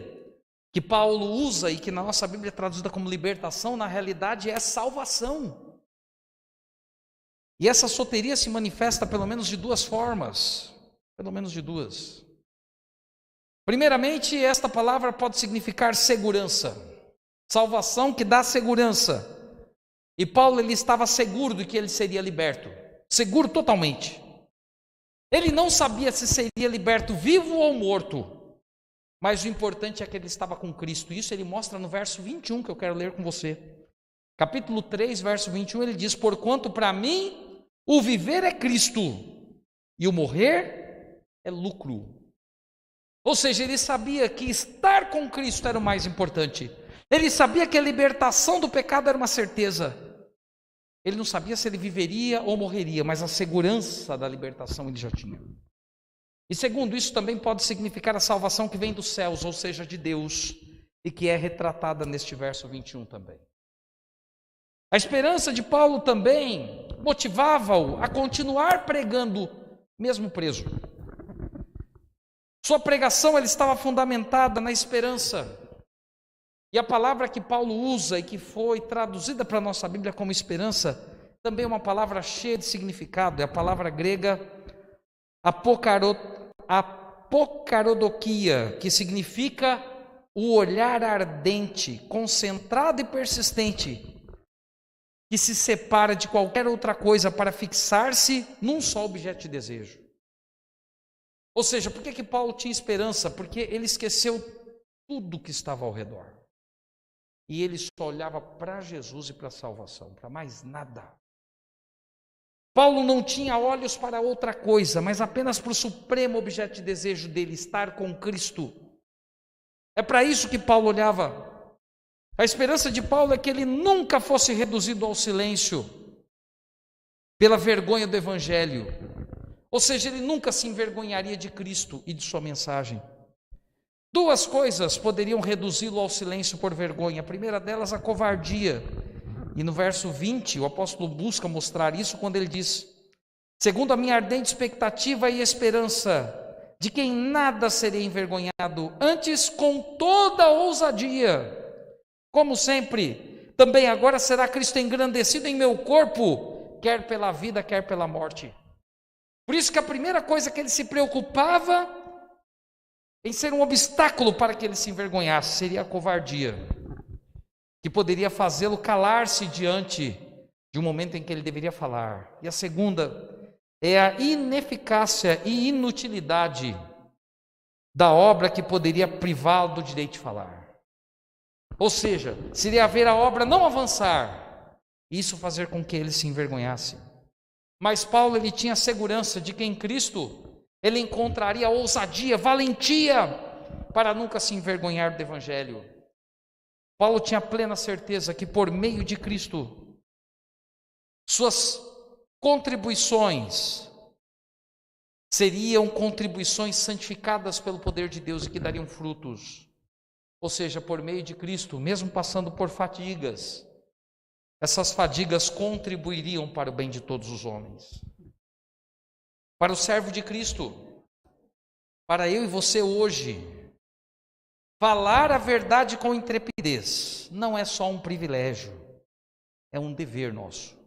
que Paulo usa e que na nossa Bíblia é traduzida como libertação, na realidade é salvação. E essa soteria se manifesta pelo menos de 2 formas. Pelo menos de 2. Primeiramente, esta palavra pode significar segurança. Salvação que dá segurança. E Paulo ele estava seguro de que ele seria liberto. Seguro totalmente. Ele não sabia se seria liberto vivo ou morto. Mas o importante é que ele estava com Cristo. Isso ele mostra no verso 21, que eu quero ler com você. Capítulo 3, verso 21, ele diz: porquanto para mim o viver é Cristo, e o morrer é lucro. Ou seja, ele sabia que estar com Cristo era o mais importante. Ele sabia que a libertação do pecado era uma certeza. Ele não sabia se ele viveria ou morreria, mas a segurança da libertação ele já tinha. E segundo, isso também pode significar a salvação que vem dos céus, ou seja, de Deus, e que é retratada neste verso 21 também. A esperança de Paulo também motivava-o a continuar pregando, mesmo preso. Sua pregação ela estava fundamentada na esperança. E a palavra que Paulo usa e que foi traduzida para a nossa Bíblia como esperança, também é uma palavra cheia de significado. É a palavra grega apocarodokia, que significa o olhar ardente, concentrado e persistente, que se separa de qualquer outra coisa para fixar-se num só objeto de desejo. Ou seja, por que Paulo tinha esperança? Porque ele esqueceu tudo que estava ao redor. E ele só olhava para Jesus e para a salvação, para mais nada. Paulo não tinha olhos para outra coisa, mas apenas para o supremo objeto de desejo dele, estar com Cristo. É para isso que Paulo olhava. A esperança de Paulo é que ele nunca fosse reduzido ao silêncio pela vergonha do Evangelho. Ou seja, ele nunca se envergonharia de Cristo e de sua mensagem. 2 coisas poderiam reduzi-lo ao silêncio por vergonha. A primeira delas, a covardia. E no verso 20, o apóstolo busca mostrar isso quando ele diz: segundo a minha ardente expectativa e esperança, de que em nada serei envergonhado, antes com toda ousadia, como sempre, também agora será Cristo engrandecido em meu corpo, quer pela vida, quer pela morte. Por isso que a primeira coisa que ele se preocupava em ser um obstáculo para que ele se envergonhasse seria a covardia, que poderia fazê-lo calar-se diante de um momento em que ele deveria falar. E a segunda é a ineficácia e inutilidade da obra que poderia privá-lo do direito de falar. Ou seja, seria haver a obra não avançar, isso fazer com que ele se envergonhasse. Mas Paulo ele tinha segurança de que em Cristo ele encontraria ousadia, valentia, para nunca se envergonhar do Evangelho. Paulo tinha plena certeza que por meio de Cristo, suas contribuições seriam contribuições santificadas pelo poder de Deus e que dariam frutos. Ou seja, por meio de Cristo, mesmo passando por fadigas, essas fadigas contribuiriam para o bem de todos os homens. Para o servo de Cristo, para eu e você hoje, falar a verdade com intrepidez não é só um privilégio, é um dever nosso.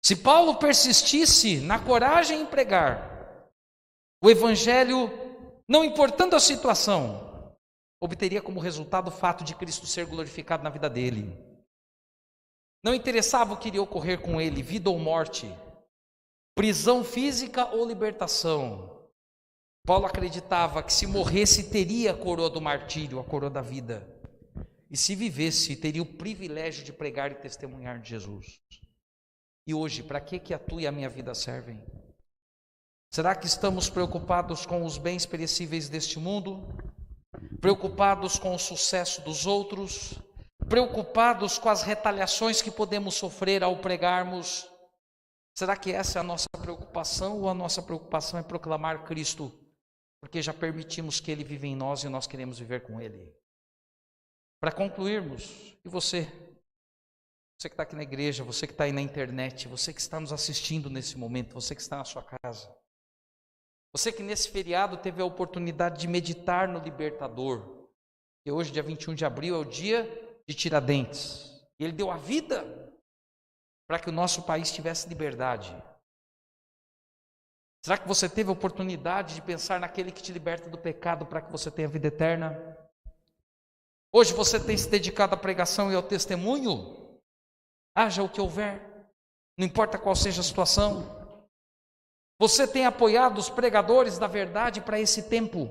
Se Paulo persistisse na coragem em pregar o evangelho, não importando a situação, obteria como resultado o fato de Cristo ser glorificado na vida dele. Não interessava o que iria ocorrer com ele, vida ou morte, prisão física ou libertação. Paulo acreditava que se morresse teria a coroa do martírio, a coroa da vida. E se vivesse, teria o privilégio de pregar e testemunhar de Jesus. E hoje, para que a tua e a minha vida servem? Será que estamos preocupados com os bens perecíveis deste mundo? Preocupados com o sucesso dos outros? Preocupados com as retaliações que podemos sofrer ao pregarmos? Será que essa é a nossa preocupação ou a nossa preocupação é proclamar Cristo? Porque já permitimos que Ele viva em nós e nós queremos viver com Ele. Para concluirmos, e você que está aqui na igreja, você que está aí na internet, você que está nos assistindo nesse momento, você que está na sua casa, você que nesse feriado teve a oportunidade de meditar no Libertador, que hoje, dia 21 de abril, é o dia de Tiradentes, e ele deu a vida para que o nosso país tivesse liberdade. Será que você teve a oportunidade de pensar naquele que te liberta do pecado para que você tenha vida eterna? Hoje você tem se dedicado à pregação e ao testemunho? Haja o que houver, não importa qual seja a situação. Você tem apoiado os pregadores da verdade para esse tempo?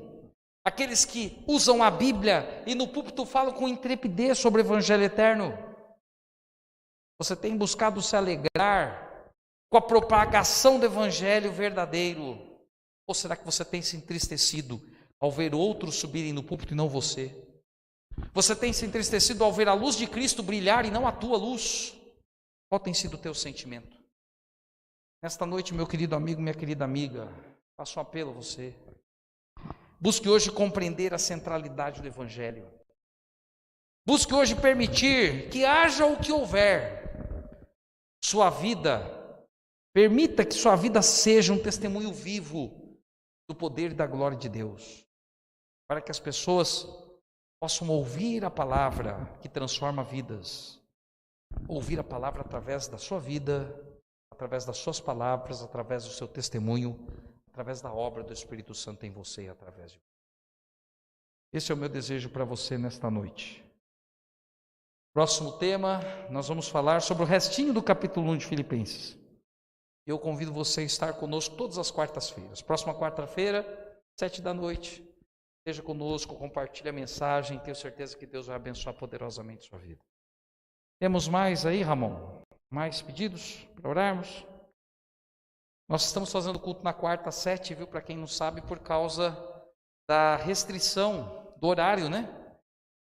Aqueles que usam a Bíblia e no púlpito falam com intrepidez sobre o Evangelho eterno? Você tem buscado se alegrar com a propagação do Evangelho verdadeiro? Ou será que você tem se entristecido ao ver outros subirem no púlpito e não você? Você tem se entristecido ao ver a luz de Cristo brilhar e não a tua luz? Qual tem sido o teu sentimento? Nesta noite, meu querido amigo, minha querida amiga, faço um apelo a você. Busque hoje compreender a centralidade do Evangelho. Busque hoje permitir que haja o que houver. Sua vida, permita que sua vida seja um testemunho vivo do poder e da glória de Deus. Para que as pessoas possam ouvir a palavra que transforma vidas. Ouvir a palavra através da sua vida, através das suas palavras, através do seu testemunho, através da obra do Espírito Santo em você e através de você. Esse é o meu desejo para você nesta noite. Próximo tema, nós vamos falar sobre o restinho do capítulo 1 de Filipenses. Eu convido você a estar conosco todas as quartas-feiras. Próxima quarta-feira, 7h. Esteja conosco, compartilhe a mensagem. Tenho certeza que Deus vai abençoar poderosamente a sua vida. Temos mais aí, Ramon? Mais pedidos para orarmos? Nós estamos fazendo culto na quarta, 7, viu? Para quem não sabe, por causa da restrição do horário, né?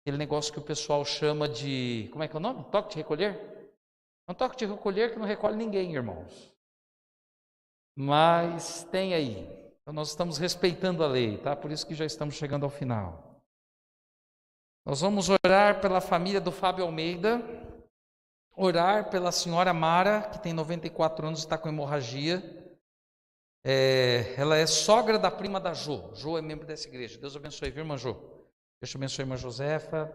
Aquele negócio que o pessoal chama de... Como é que é o nome? Toque de recolher? É um toque de recolher que não recolhe ninguém, irmãos. Mas tem aí. Então nós estamos respeitando a lei, tá? Por isso que já estamos chegando ao final. Nós vamos orar pela família do Fábio Almeida. Orar pela senhora Mara, que tem 94 anos e está com hemorragia. Ela é sogra da prima da Jô. Jô é membro dessa igreja. Deus abençoe, viu, irmã Jô? Deus abençoe, irmã Josefa.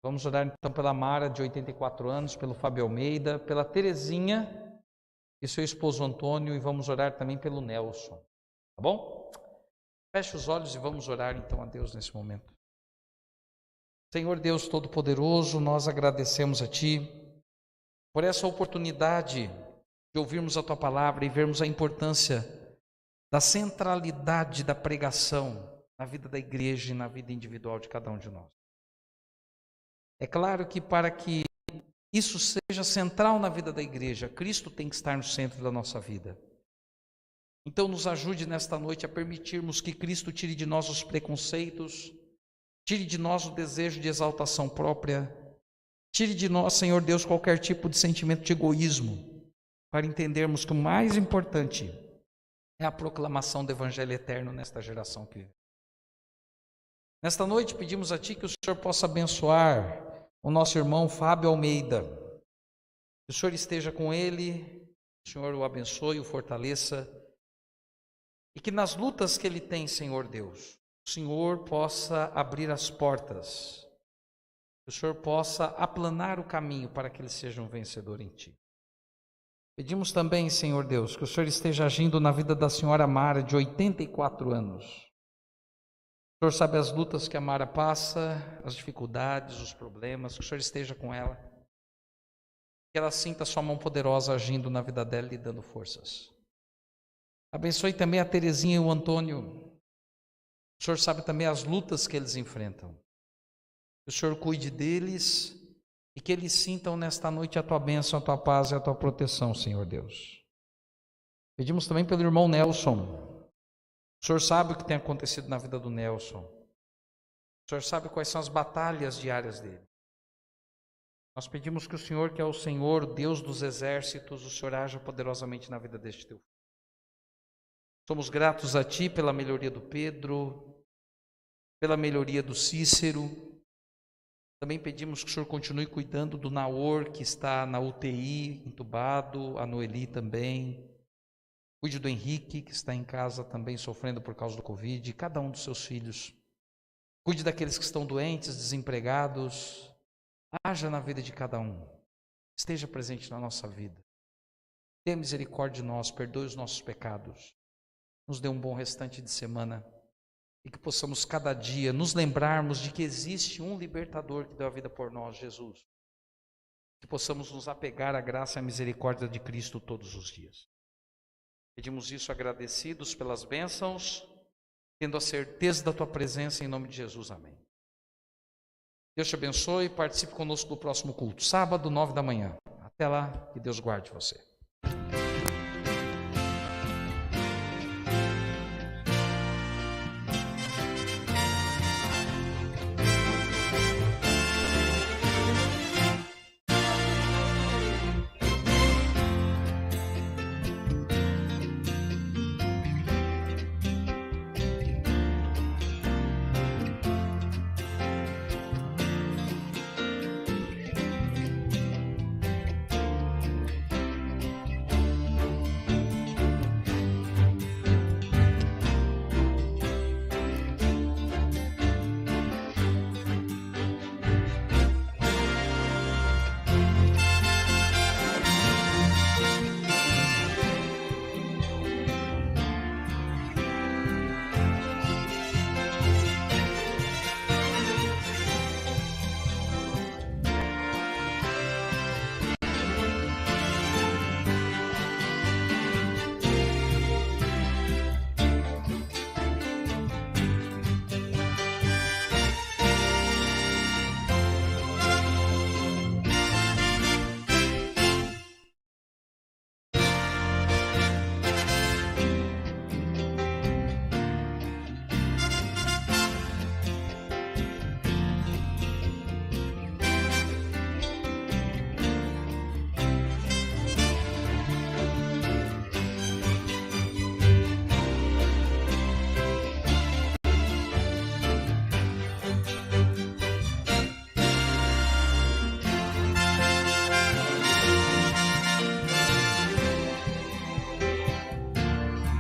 Vamos orar então pela Mara, de 84 anos, pelo Fábio Almeida, pela Terezinha e seu esposo Antônio, e vamos orar também pelo Nelson. Tá bom? Feche os olhos e vamos orar então a Deus nesse momento. Senhor Deus Todo-Poderoso, nós agradecemos a Ti por essa oportunidade de ouvirmos a Tua palavra e vermos a importância da centralidade da pregação na vida da igreja e na vida individual de cada um de nós. É claro que para que isso seja central na vida da igreja, Cristo tem que estar no centro da nossa vida. Então nos ajude nesta noite a permitirmos que Cristo tire de nós os preconceitos, Tire de nós o desejo de exaltação própria. Tire de nós, Senhor Deus, qualquer tipo de sentimento de egoísmo, para entendermos que o mais importante é a proclamação do Evangelho eterno nesta geração que vive. Nesta noite pedimos a Ti que o Senhor possa abençoar o nosso irmão Fábio Almeida. Que o Senhor esteja com ele, o Senhor o abençoe, o fortaleça. E que nas lutas que ele tem, Senhor Deus, o Senhor possa abrir as portas. Que o Senhor possa aplanar o caminho para que ele seja um vencedor em Ti. Pedimos também, Senhor Deus, que o Senhor esteja agindo na vida da senhora Mara, de 84 anos. O Senhor sabe as lutas que a Mara passa, as dificuldades, os problemas, que o Senhor esteja com ela. Que ela sinta a sua mão poderosa agindo na vida dela e lhe dando forças. Abençoe também a Terezinha e o Antônio. O Senhor sabe também as lutas que eles enfrentam. Que o Senhor cuide deles e que eles sintam nesta noite a Tua bênção, a Tua paz e a Tua proteção, Senhor Deus. Pedimos também pelo irmão Nelson. O Senhor sabe o que tem acontecido na vida do Nelson. O Senhor sabe quais são as batalhas diárias dele. Nós pedimos que o Senhor, que é o Senhor, Deus dos exércitos, o Senhor haja poderosamente na vida deste teu filho. Somos gratos a Ti pela melhoria do Pedro, pela melhoria do Cícero. Também pedimos que o Senhor continue cuidando do Naor, que está na UTI, entubado, a Noeli também. Cuide do Henrique, que está em casa também sofrendo por causa do Covid, e cada um dos seus filhos. Cuide daqueles que estão doentes, desempregados. Haja na vida de cada um. Esteja presente na nossa vida. Tenha misericórdia de nós, perdoe os nossos pecados. Nos dê um bom restante de semana. E que possamos cada dia nos lembrarmos de que existe um libertador que deu a vida por nós, Jesus. Que possamos nos apegar à graça e à misericórdia de Cristo todos os dias. Pedimos isso agradecidos pelas bênçãos, tendo a certeza da Tua presença em nome de Jesus. Amém. Deus te abençoe e participe conosco do próximo culto, sábado, 9 da manhã. Até lá, que Deus guarde você.